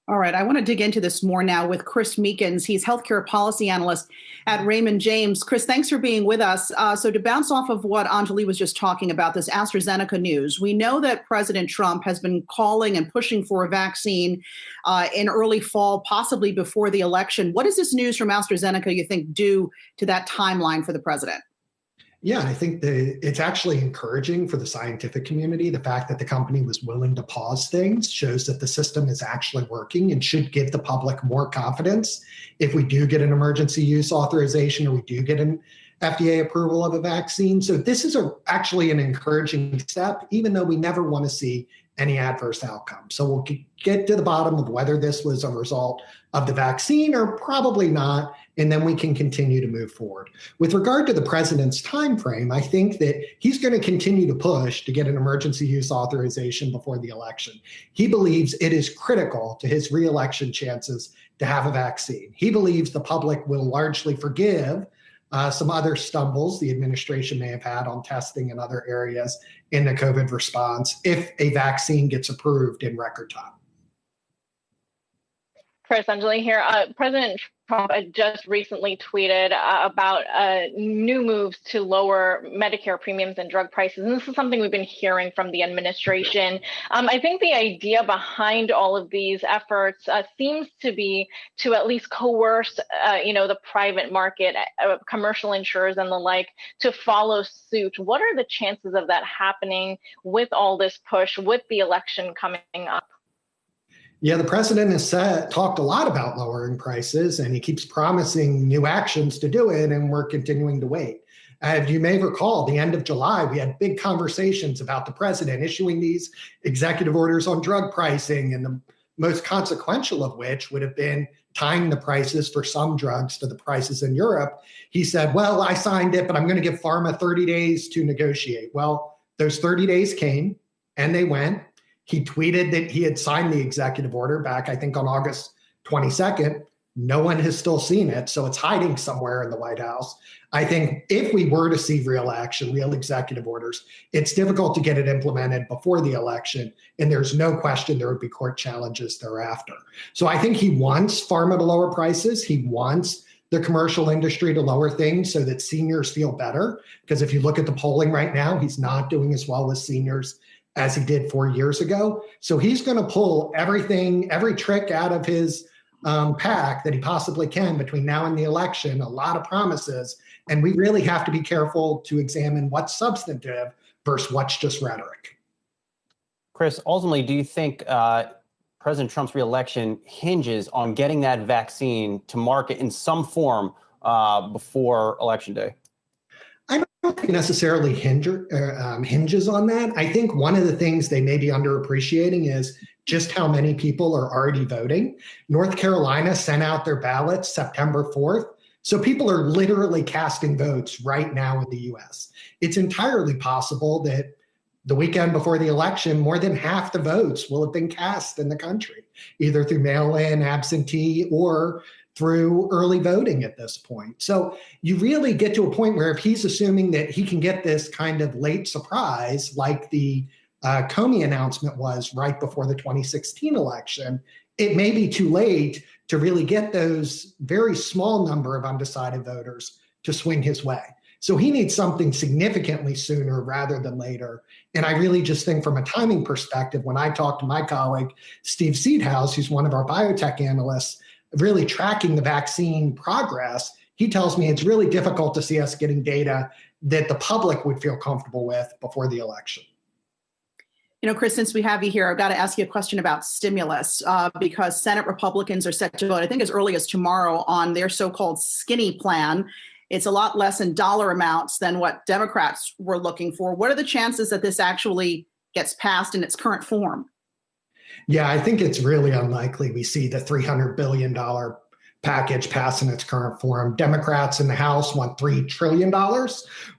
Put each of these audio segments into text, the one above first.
All right, I want to dig into this more now with Chris Meekins. He's healthcare policy analyst at Raymond James. Chris, thanks for being with us. So to bounce off of what Anjalee was just talking about, this AstraZeneca news, we know that President Trump has been calling and pushing for a vaccine in early fall, possibly before the election. What does this news from AstraZeneca, you think, do to that timeline for the president? Yeah, I think that it's actually encouraging for the scientific community. The fact that the company was willing to pause things shows that the system is actually working and should give the public more confidence if we do get an emergency use authorization or we do get an FDA approval of a vaccine. So this is actually an encouraging step, even though we never want to see any adverse outcome. So we'll get to the bottom of whether this was a result of the vaccine or probably not, and then we can continue to move forward. With regard to the president's time frame, I think that he's going to continue to push to get an emergency use authorization before the election. He believes it is critical to his reelection chances to have a vaccine. He believes the public will largely forgive some other stumbles the administration may have had on testing and other areas in the COVID response if a vaccine gets approved in record time. Chris, Anjalee here. President Trump just recently tweeted about new moves to lower Medicare premiums and drug prices. And this is something we've been hearing from the administration. I think the idea behind all of these efforts seems to be to at least coerce, the private market, commercial insurers and the like, to follow suit. What are the chances of that happening with all this push, with the election coming up? Yeah, the president has talked a lot about lowering prices, and he keeps promising new actions to do it, and we're continuing to wait. As you may recall, the end of July, we had big conversations about the president issuing these executive orders on drug pricing, and the most consequential of which would have been tying the prices for some drugs to the prices in Europe. He said, well, I signed it, but I'm going to give pharma 30 days to negotiate. Well, those 30 days came, and they went. He tweeted that he had signed the executive order back, I think, on August 22nd. No one has still seen it, so it's hiding somewhere in the White House. I think if we were to see real action, real executive orders, it's difficult to get it implemented before the election, and there's no question there would be court challenges thereafter. So I think he wants pharma to lower prices. He wants the commercial industry to lower things so that seniors feel better, because if you look at the polling right now, he's not doing as well with seniors as he did 4 years ago. So he's going to pull everything, every trick out of his pack that he possibly can between now and the election, a lot of promises. And we really have to be careful to examine what's substantive versus what's just rhetoric. Chris, ultimately, do you think President Trump's reelection hinges on getting that vaccine to market in some form before Election Day? I don't think necessarily hinges on that. I think one of the things they may be underappreciating is just how many people are already voting. North Carolina sent out their ballots September 4th. So people are literally casting votes right now in the US. It's entirely possible that the weekend before the election, more than half the votes will have been cast in the country, either through mail-in, absentee, or through early voting at this point. So you really get to a point where if he's assuming that he can get this kind of late surprise, like the Comey announcement was right before the 2016 election, it may be too late to really get those very small number of undecided voters to swing his way. So he needs something significantly sooner rather than later. And I really just think from a timing perspective, when I talk to my colleague, Steve Seedhouse, who's one of our biotech analysts, really tracking the vaccine progress, he tells me it's really difficult to see us getting data that the public would feel comfortable with before the election. You know, Chris, since we have you here, I've got to ask you a question about stimulus because Senate Republicans are set to vote, I think as early as tomorrow, on their so-called skinny plan. It's a lot less in dollar amounts than what Democrats were looking for. What are the chances that this actually gets passed in its current form? Yeah, I think it's really unlikely we see the $300 billion package pass in its current form. Democrats in the House want $3 trillion.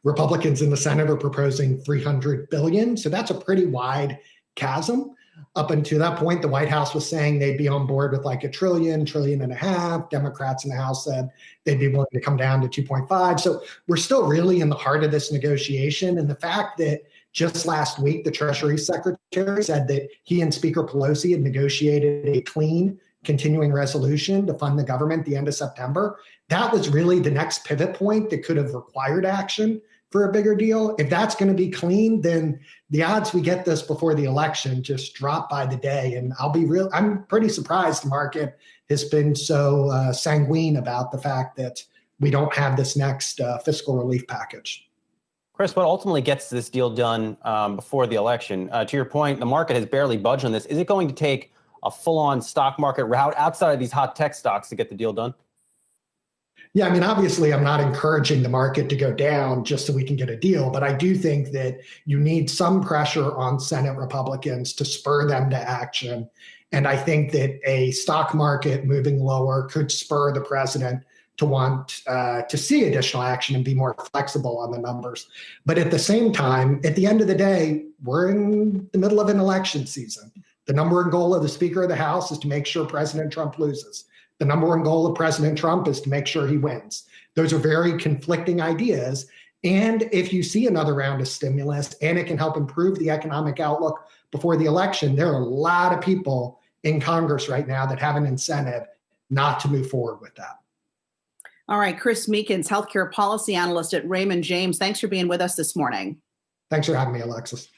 Republicans in the Senate are proposing $300 billion. So that's a pretty wide chasm. Up until that point, the White House was saying they'd be on board with like $1 trillion, $1.5 trillion. Democrats in the House said they'd be willing to come down to 2.5. So we're still really in the heart of this negotiation. And the fact that just last week, the Treasury Secretary said that he and Speaker Pelosi had negotiated a clean continuing resolution to fund the government at the end of September. That was really the next pivot point that could have required action for a bigger deal. If that's going to be clean, then the odds we get this before the election just drop by the day. And I'm pretty surprised the market has been so sanguine about the fact that we don't have this next fiscal relief package. Chris, what ultimately gets this deal done before the election? To your point, the market has barely budged on this. Is it going to take a full-on stock market route outside of these hot tech stocks to get the deal done? Yeah, I mean, obviously, I'm not encouraging the market to go down just so we can get a deal, but I do think that you need some pressure on Senate Republicans to spur them to action. And I think that a stock market moving lower could spur the president to want to see additional action and be more flexible on the numbers. But at the same time, at the end of the day, we're in the middle of an election season. The number one goal of the Speaker of the House is to make sure President Trump loses. The number one goal of President Trump is to make sure he wins. Those are very conflicting ideas. And if you see another round of stimulus and it can help improve the economic outlook before the election, there are a lot of people in Congress right now that have an incentive not to move forward with that. All right, Chris Meekins, healthcare policy analyst at Raymond James. Thanks for being with us this morning. Thanks for having me, Alexis.